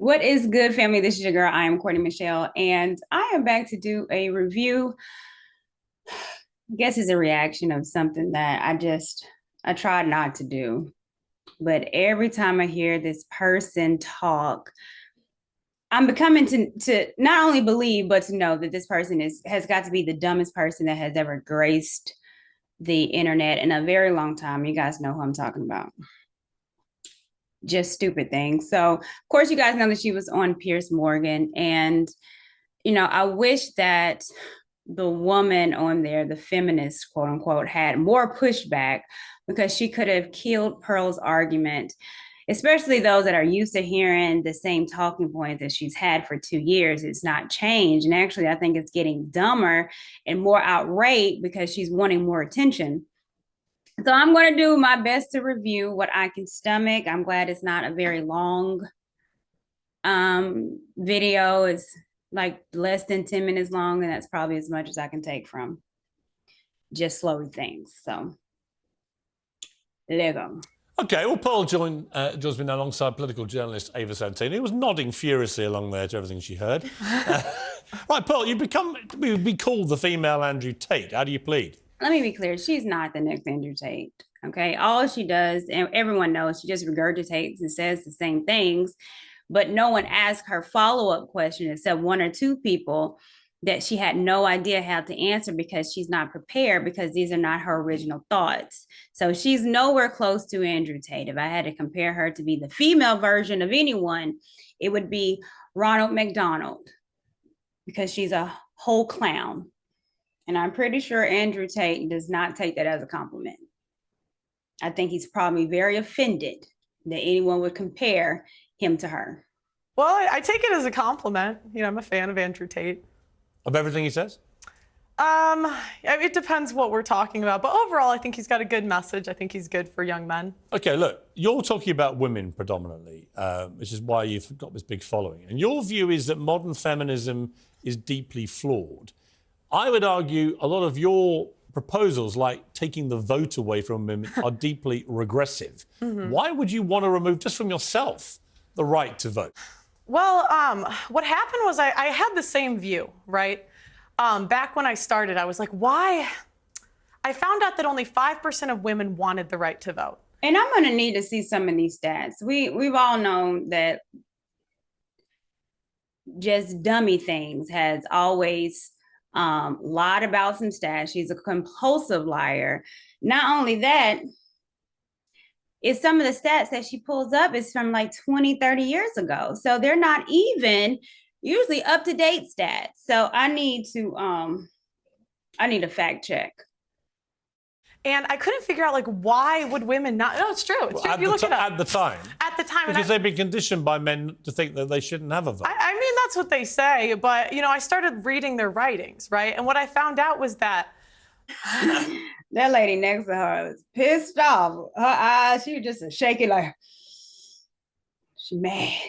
What is good, family? This is your girl. I am Courtney Michelle, and I am back to do a review. I guess it's a reaction of something that I tried not to do. But every time I hear this person talk, I'm becoming to not only believe, but to know that this person has got to be the dumbest person that has ever graced the internet in a very long time. You guys know who I'm talking about. Just stupid things. So, of course, you guys know that she was on Pierce Morgan, and I wish that the woman on there, the feminist, quote unquote, had more pushback because she could have killed Pearl's argument, especially those that are used to hearing the same talking points that she's had for 2 years. It's not changed. And actually, I think it's getting dumber and more outraged because she's wanting more attention. So I'm going to do my best to review what I can stomach. I'm glad it's not a very long video. It's like less than 10 minutes long, and that's probably as much as I can take from just slowing things. So there you go. Okay, well, Pearl joins me now alongside political journalist Ava Santini, who was nodding furiously along there to everything she heard. Right, Pearl, you've be called the female Andrew Tate. How do you plead? Let me be clear. She's not the next Andrew Tate. Okay. All she does, and everyone knows, she just regurgitates and says the same things, but no one asked her follow-up question except one or two people that she had no idea how to answer because she's not prepared, because these are not her original thoughts. So she's nowhere close to Andrew Tate. If I had to compare her to be the female version of anyone, it would be Ronald McDonald, because she's a whole clown. And I'm pretty sure Andrew Tate does not take that as a compliment. I think he's probably very offended that anyone would compare him to her. Well, I take it as a compliment. I'm a fan of Andrew Tate. Of everything he says? It depends what we're talking about. But overall, I think he's got a good message. I think he's good for young men. Okay, look, you're talking about women predominantly, which is why you've got this big following. And your view is that modern feminism is deeply flawed. I would argue a lot of your proposals, like taking the vote away from women, are deeply regressive. Why would you want to remove, just from yourself, the right to vote? Well, what happened was I had the same view, right? Back when I started, I was like, why? I found out that only 5% of women wanted the right to vote. And I'm going to need to see some of these stats. We've all known that just dummy things has always lied about some stats. She's a compulsive liar. Not only that, it's some of the stats that she pulls up is from like 20, 30 years ago. So they're not even usually up-to-date stats. So I need a fact check. And I couldn't figure out, like, why would women not? No, it's true. It's true. You look it up. At the time. At the time. Because they've been conditioned by men to think that they shouldn't have a vote. I mean, that's what they say. But, I started reading their writings, right? And what I found out was that that lady next to her was pissed off. Her eyes, she was just shaking like, she mad.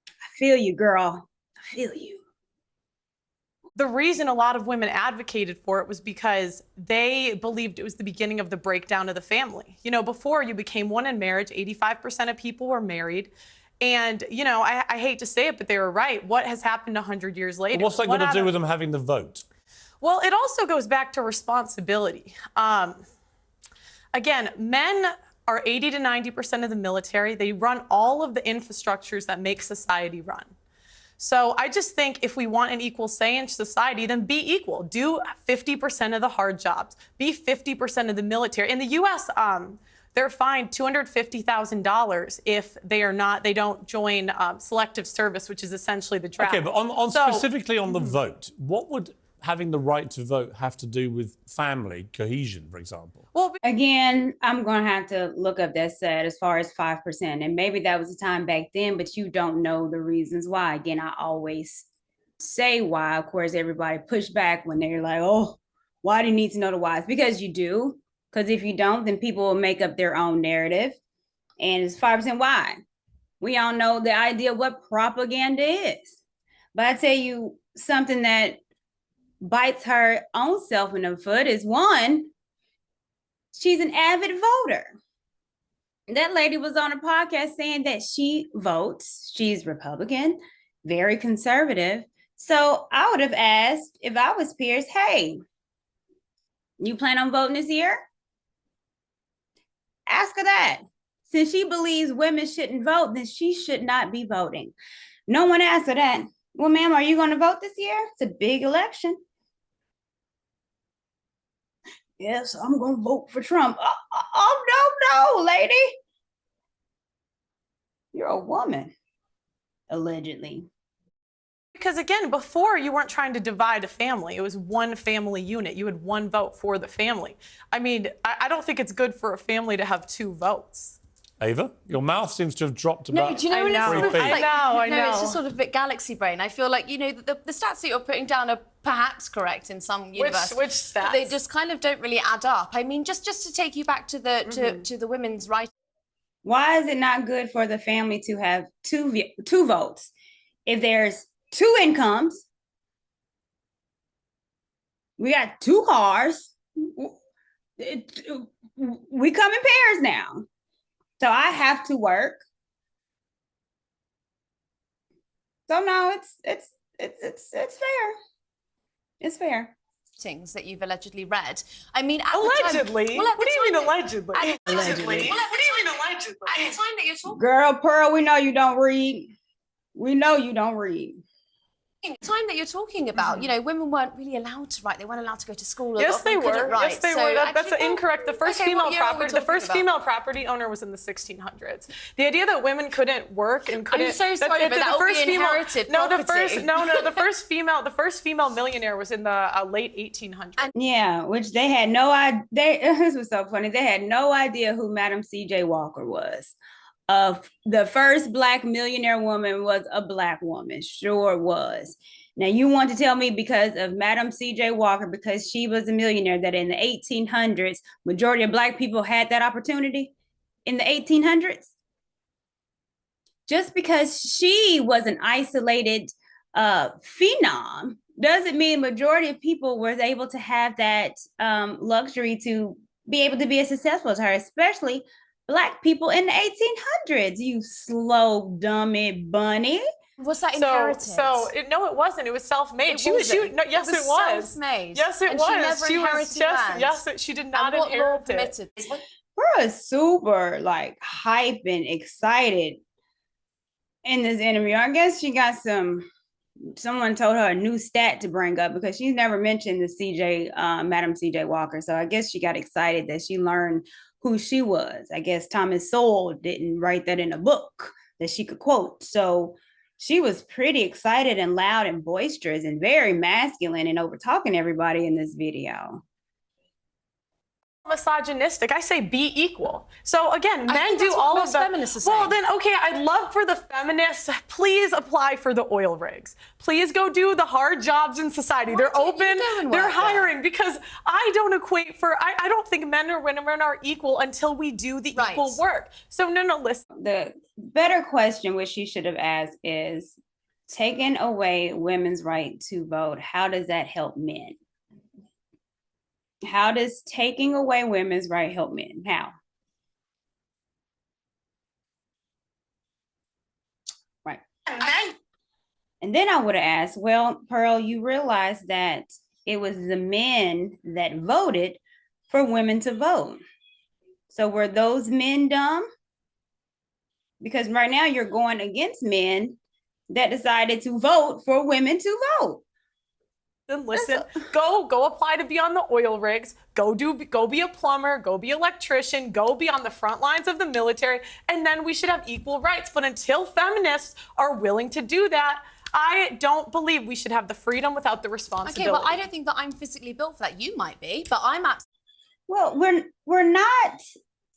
I feel you, girl. I feel you. the reason a lot of women advocated for it was because they believed it was the beginning of the breakdown of the family. Before you became one in marriage, 85% of people were married. And, I hate to say it, but they were right. What has happened 100 years later? What's that got to do with them having the vote? Well, it also goes back to responsibility. Again, men are 80 to 90% of the military. They run all of the infrastructures that make society run. So I just think if we want an equal say in society, then be equal. Do 50% of the hard jobs. Be 50% of the military. In the U.S., they're fined $250,000 if they don't join selective service, which is essentially the draft. Okay, but specifically on the vote, what would having the right to vote have to do with family cohesion, for example? Well, again, I'm going to have to look up that set as far as 5%. And maybe that was the time back then, but you don't know the reasons why. Again, I always say why. Of course, everybody push back when they're like, oh, why do you need to know the whys? Because you do. Because if you don't, then people will make up their own narrative. And it's 5% why. We all know the idea of what propaganda is. But I tell you something that bites her own self in the foot is, one, she's an avid voter. that lady was on a podcast saying that she votes, she's Republican, very conservative. So I would have asked if I was Pierce, hey, you plan on voting this year? Ask her that. Since she believes women shouldn't vote, then she should not be voting. No one asked her that. Well, ma'am, are you going to vote this year? It's a big election. Yes, I'm going to vote for Trump. Oh, no, lady. You're a woman, allegedly. Because again, before you weren't trying to divide a family. It was one family unit. You had one vote for the family. I mean, I don't think it's good for a family to have two votes. Ava, your mouth seems to have dropped about. No, do you know what it's sort of like? I know. It's just sort of a bit galaxy brain. I feel like, the stats that you're putting down are perhaps correct in some universe. Which stats? But they just kind of don't really add up. I mean, just to take you back to the to the women's rights. Why is it not good for the family to have two votes? If there's two incomes, we got two cars, we come in pairs now. So I have to work. So no, it's fair. It's fair. Things that you've allegedly read. I mean, allegedly. What do you mean allegedly? Allegedly. What do you mean allegedly? At the time that you're talking. Girl, Pearl, we know you don't read. We know you don't read. The time that you're talking about, women weren't really allowed to write. They weren't allowed to go to school. Yes, they were. Write. Yes, they were. That's incorrect. The first female property owner was in the 1600s. The idea that women couldn't work and couldn't. I'm so sorry, but that would be inherited property. The first female millionaire was in the late 1800s. Yeah, which they had no idea. This was so funny. They had no idea who Madam C.J. Walker was. The first Black millionaire woman was a Black woman, sure was. Now you want to tell me because of Madam C.J. Walker, because she was a millionaire, that in the 1800s, majority of Black people had that opportunity in the 1800s? Just because she was an isolated phenom doesn't mean majority of people were able to have that luxury to be able to be as successful as her, especially Black people in the 1800s, you slow dummy bunny. Was that inherited? No, it wasn't. It was self-made. Yes, it was. Self-made. Yes, it was. She never inherited land. Yes, she did not inherit it. We're super hype and excited in this interview. I guess she got someone told her a new stat to bring up because she's never mentioned the Madam C.J. Walker. So I guess she got excited that she learned who she was. I guess Thomas Sowell didn't write that in a book that she could quote. So she was pretty excited and loud and boisterous and very masculine and over talking everybody in this video. Misogynistic. I say be equal. So again, men do all of the feminists are saying. Well, then okay, I'd love for the feminists, please apply for the oil rigs. Please go do the hard jobs in society. They're open, they're hiring, because I don't think men or women are equal until we do the equal work. So no, listen. The better question which she should have asked is, taking away women's right to vote, how does that help men? How does taking away women's right help men? How? Right. And then I would have asked, well, Pearl, you realize that it was the men that voted for women to vote. So were those men dumb? Because right now you're going against men that decided to vote for women to vote. Then listen, go apply to be on the oil rigs, go be a plumber, go be an electrician, go be on the front lines of the military, and then we should have equal rights. But until feminists are willing to do that, I don't believe we should have the freedom without the responsibility. Okay, but I don't think that I'm physically built for that. You might be, but I'm Well, we're not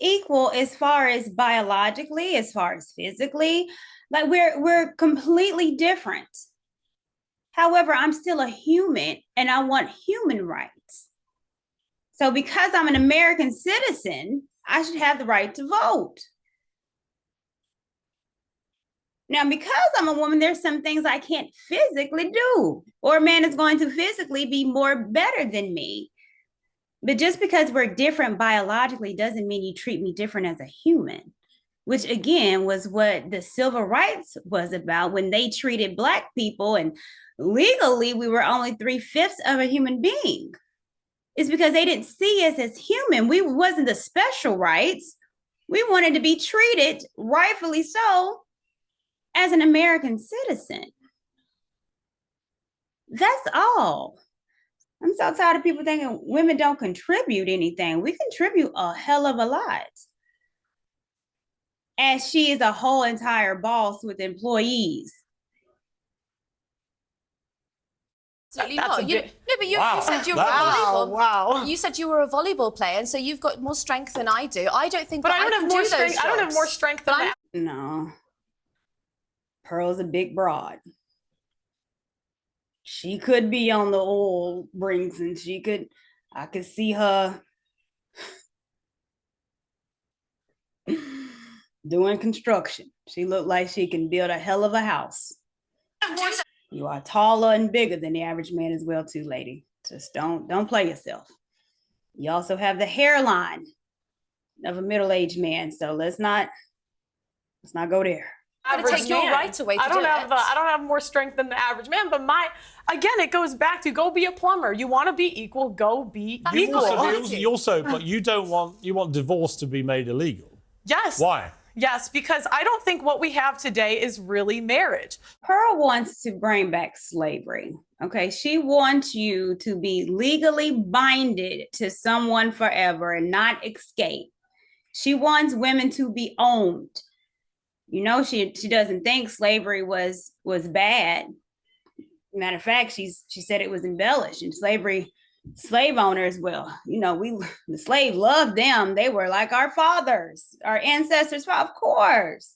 equal as far as biologically, as far as physically. Like we're completely different. However, I'm still a human and I want human rights. So because I'm an American citizen, I should have the right to vote. Now, because I'm a woman, there's some things I can't physically do, or a man is going to physically be better than me. But just because we're different biologically doesn't mean you treat me different as a human. which again was what the civil rights was about when they treated Black people, and legally we were only 3/5 of a human being. It's because they didn't see us as human. We wasn't the special rights. We wanted to be treated, rightfully so, as an American citizen. That's all. I'm so tired of people thinking women don't contribute anything. We contribute a hell of a lot. As she is a whole entire boss with employees. Absolutely That's not. a You, bit- no, but you Wow. said you were That a volleyball. Wow. You said you were a volleyball player, and so you've got more strength than I do. I don't think But that I don't can have more do those strength. I don't have jobs. more strength than that. No. Pearl's a big broad. She could be on the oil rings and I could see her doing construction. She looked like she can build a hell of a house. You are taller and bigger than the average man as well, too, lady. Just don't play yourself. You also have the hairline of a middle-aged man, so let's not go there. It'll take your right away to I don't do have it. I don't have more strength than the average man, but again, it goes back to go be a plumber. You want to be equal, go be equal. But you want divorce to be made illegal. Yes. Why? Yes, because I don't think what we have today is really marriage. Pearl wants to bring back slavery. Okay, she wants you to be legally binded to someone forever and not escape. She wants women to be owned. You know, she doesn't think slavery was bad. Matter of fact, she said it was embellished. And slave owners, well, you know, the slave loved them. They were like our fathers, our ancestors, of course.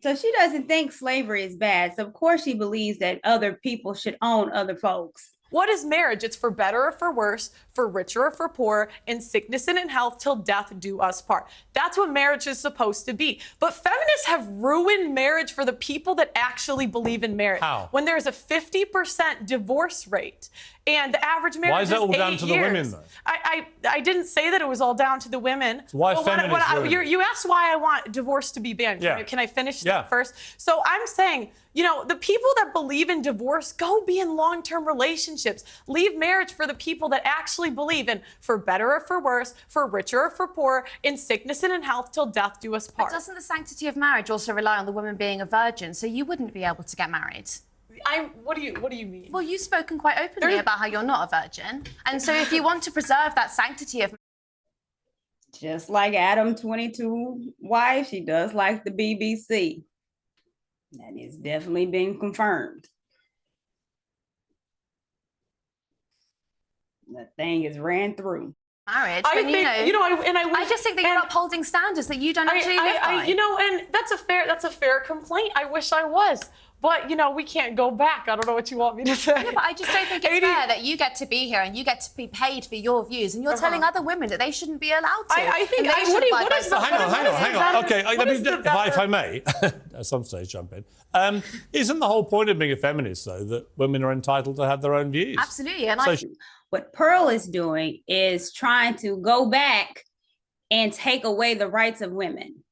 So she doesn't think slavery is bad. So of course she believes that other people should own other folks. What is marriage? It's for better or for worse, for richer or for poor, in sickness and in health, till death do us part. That's what marriage is supposed to be. But feminists have ruined marriage for the people that actually believe in marriage. How? When there's a 50% divorce rate and the average marriage Why is that all down 8 to the years. women, though? I didn't say that it was all down to the women. So why But feminists ruin it? you asked why I want divorce to be banned. Yeah. Can I finish Yeah. that first? So I'm saying, you know, the people that believe in divorce, go be in long-term relationships. Leave marriage for the people that actually believe in for better or for worse, for richer or for poor, in sickness and in health, till death do us part. But doesn't the sanctity of marriage also rely on the woman being a virgin? So you wouldn't be able to get married. What do you mean? Well, you've spoken quite openly about how you're not a virgin. And so if you want to preserve that sanctity of Just like Adam 22 wife, she does like the BBC. That is definitely been confirmed. The thing is ran through. marriage, I then, think, I just think that you're upholding standards that you don't actually live by. You know, and that's a fair complaint. I wish I was. But, you know, we can't go back. I don't know what you want me to say. No, but I just don't think it's fair that you get to be here and you get to be paid for your views, and you're telling other women that they shouldn't be allowed to. I think, And they should abide by Hang on. Okay, if I may, at some stage jump in. Isn't the whole point of being a feminist, though, that women are entitled to have their own views? Absolutely. And What Pearl is doing is trying to go back and take away the rights of women.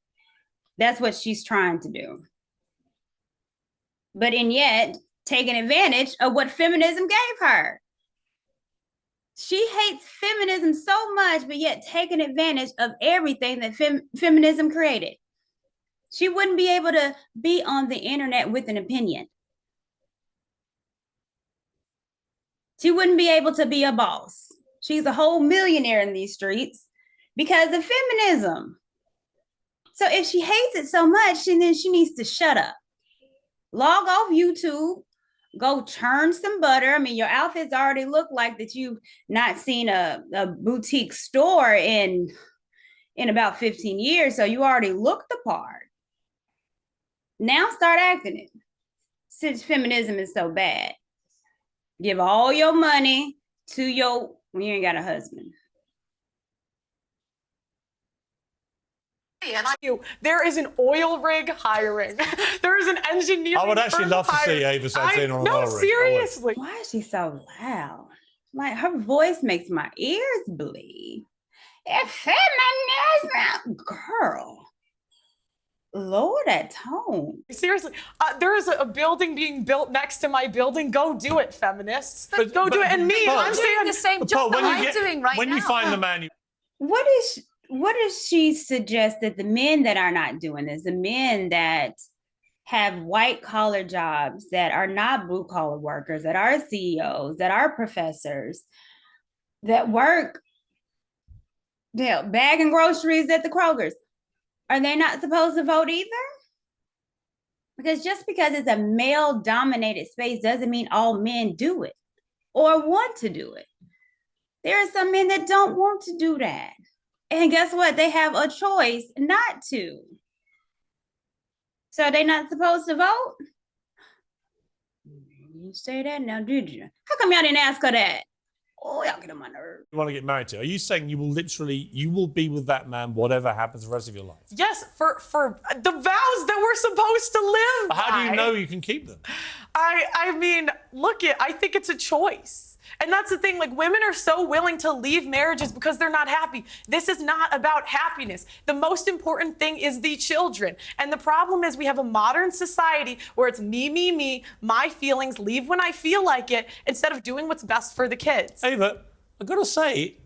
That's what she's trying to do. But in yet taking advantage of what feminism gave her. She hates feminism so much, but yet taking advantage of everything that feminism created. She wouldn't be able to be on the internet with an opinion. She wouldn't be able to be a boss. She's a whole millionaire in these streets because of feminism. So if she hates it so much, then she needs to shut up. Log off YouTube, go churn some butter. I mean, your outfits already look like that you've not seen a boutique store in about 15 years, so you already look the part. Now start acting it, since feminism is so bad. Give all your money to you ain't got a husband. There is an oil rig hiring. There is an engineering I would actually firm love to see hiring. Ava Santana on an No, oil rig. seriously. Why is she so loud? Like, her voice makes my ears bleed. It's feminism, girl. lower that tone. Seriously, there is a building being built next to my building. Go do it, feminists. Go do it. And me, I'm doing saying the same job that I'm doing right now. When you find the man, What does she suggest that the men that are not doing this, the men that have white collar jobs, that are not blue collar workers, that are CEOs, that are professors, that work, bagging groceries at the Kroger's, are they not supposed to vote either? Because just because it's a male dominated space doesn't mean all men do it or want to do it. There are some men that don't want to do that. And guess what? They have a choice not to. So they're not supposed to vote? You say that now, did you? How come y'all didn't ask her that? Oh, y'all get on my nerves. you want to get married to, are you saying you will be with that man whatever happens the rest of your life? yes, for the vows that we're supposed to live by. How do you know you can keep them? I mean, I think it's a choice. And that's the thing, like, women are so willing to leave marriages because they're not happy. This is not about happiness. The most important thing is the children. And the problem is we have a modern society where it's me, my feelings, leave when I feel like it, instead of doing what's best for the kids. Ava, I've got to say,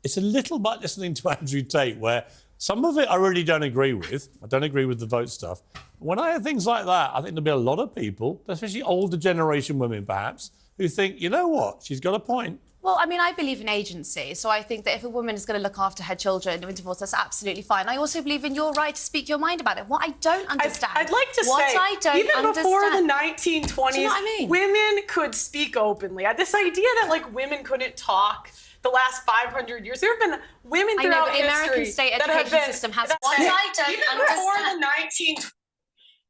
it's a little bit listening to Andrew Tate where some of it I really don't agree with. I don't agree with the vote stuff. When I hear things like that, I think there'll be a lot of people, especially older generation women perhaps, who think, you know what, she's got a point. Well, I mean, I believe in agency, so I think that if a woman is going to look after her children in divorce, that's absolutely fine. I also believe in your right to speak your mind about it. What I don't understand... I'd like to say, even before the 1920s, do you know what I mean? women could speak openly. This idea that, like, women couldn't talk the last 500 years, there have been women throughout history... I know, but the American state education system has... What I don't understand... Before the 1920s...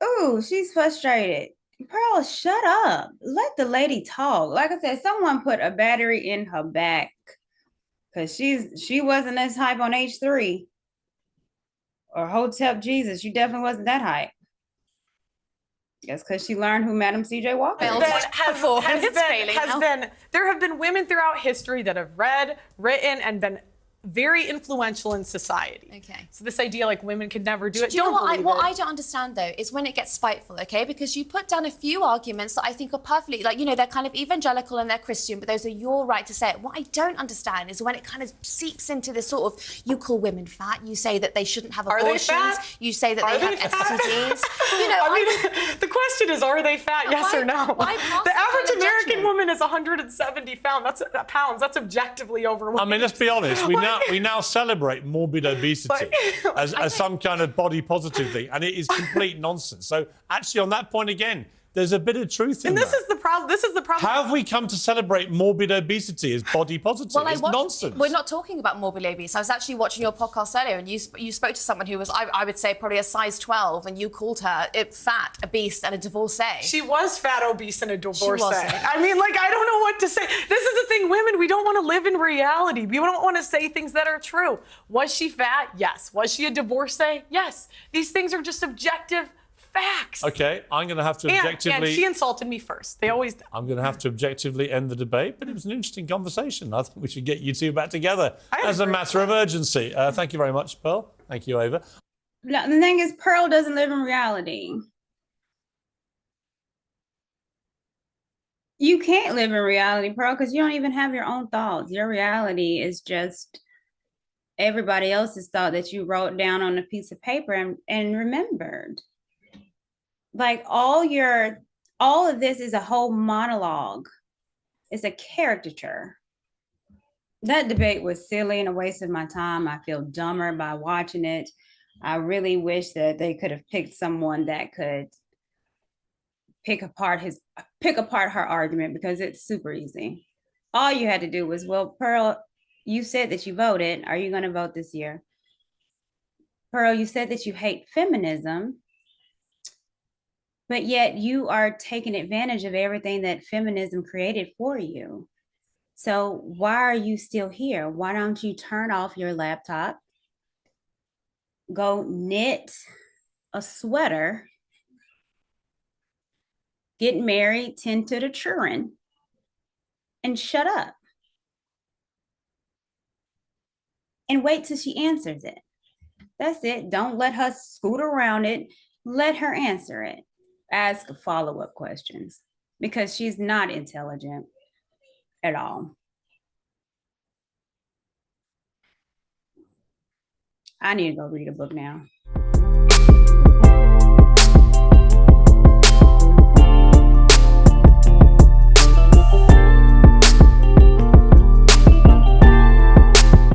Ooh, she's frustrated. Pearl, shut up. Let the lady talk. Like I said, someone put a battery in her back because she wasn't as hype on H3 or Hotep Jesus. She definitely wasn't that hype. That's because she learned who Madam C.J. Walker is. There have been women throughout history that have read, written, and been very influential in society. Okay. So this idea like women could never do it. Do you know what I don't understand though is when it gets spiteful, okay? Because you put down a few arguments that I think are perfectly, like, you know, they're kind of evangelical and they're Christian, but those are your right to say it. What I don't understand is when it kind of seeps into this sort of, you call women fat, you say that they shouldn't have abortions, you say that they have STDs. You know, I mean, the question is, are they fat? Yes or no? The average American woman is 170 pounds. That's objectively overweight. I mean, let's be honest. We now celebrate morbid obesity as some kind of body positive thing, and it is complete nonsense. So actually, on that point again, there's a bit of truth in that. And this is the problem. How have we come to celebrate morbid obesity as body positive? It's nonsense. We're not talking about morbid obesity. I was actually watching your podcast earlier, and you spoke to someone who was, I would say, probably a size 12, and you called her fat, obese, and a divorcee. She was fat, obese, and a divorcee. She wasn't. I mean, like, I don't know what to say. This is the thing, women, we don't want to live in reality. We don't want to say things that are true. Was she fat? Yes. Was she a divorcee? Yes. These things are just objective facts. Okay, I'm going to have to objectively... And she insulted me first. They always do. I'm going to have to objectively end the debate, but it was an interesting conversation. I think we should get you two back together as a matter of urgency. Thank you very much, Pearl. Thank you, Ava. No, the thing is, Pearl doesn't live in reality. You can't live in reality, Pearl, because you don't even have your own thoughts. Your reality is just everybody else's thought that you wrote down on a piece of paper and remembered. Like all of this is a whole monologue. It's a caricature. That debate was silly and a waste of my time. I feel dumber by watching it. I really wish that they could have picked someone that could pick apart her argument, because it's super easy. All you had to do was, well, Pearl, you said that you voted. Are you going to vote this year? Pearl, you said that you hate feminism, but yet you are taking advantage of everything that feminism created for you. So why are you still here? Why don't you turn off your laptop, go knit a sweater, get married, tend to the children, and shut up? And wait till she answers it. That's it. Don't let her scoot around it. Let her answer it. Ask follow-up questions because she's not intelligent at all. I need to go read a book now.